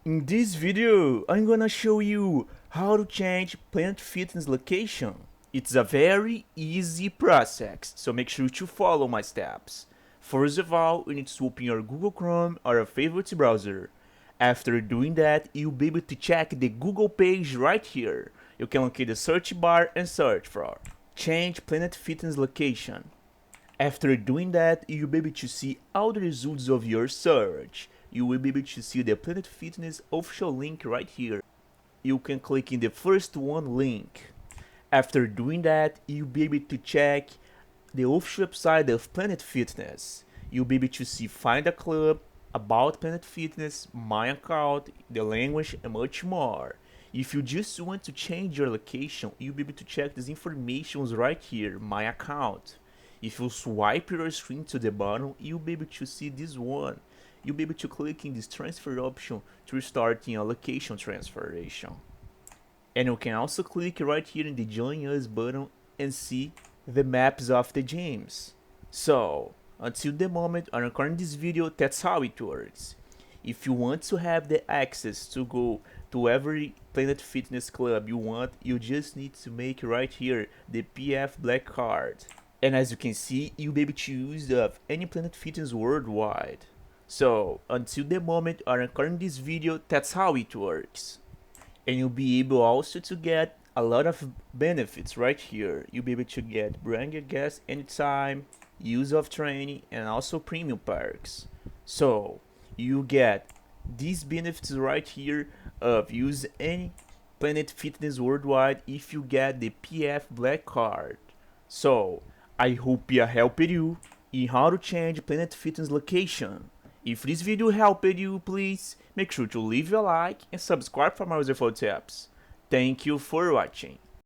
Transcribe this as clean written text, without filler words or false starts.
In this video, I'm gonna show you how to change Planet Fitness location. It's a very easy process, so make sure to follow my steps. First of all, you need to open your Google Chrome or your favorite browser. After doing that, you'll be able to check the Google page right here. You can locate the search bar and search for Change Planet Fitness location. After doing that, you'll be able to see all the results of your search. You will be able to see the Planet Fitness official link right here. You can click in the first one link. After doing that, you'll be able to check the official website of Planet Fitness. You'll be able to see Find a Club, About Planet Fitness, My Account, the language, and much more. If you just want to change your location, you'll be able to check these informations right here, My Account. If you swipe your screen to the bottom, you'll be able to see this one. You'll be able to click in this transfer option to restart your location transformation. And you can also click right here in the Join Us button and see the maps of the gyms. So, until the moment I'm recording this video, that's how it works. If you want to have the access to go to every Planet Fitness club you want, you just need to make right here the PF Black card. And as you can see, you'll be able to use any Planet Fitness worldwide. So, until the moment I'm recording this video, that's how it works. And you'll be able also to get a lot of benefits right here. You'll be able to get branded guests anytime, use of training, and also premium perks. So, you get these benefits right here of use any Planet Fitness worldwide if you get the PF Black card. So, I hope I helped you in how to change Planet Fitness location. If this video helped you, please make sure to leave a like and subscribe for more useful tips. Thank you for watching.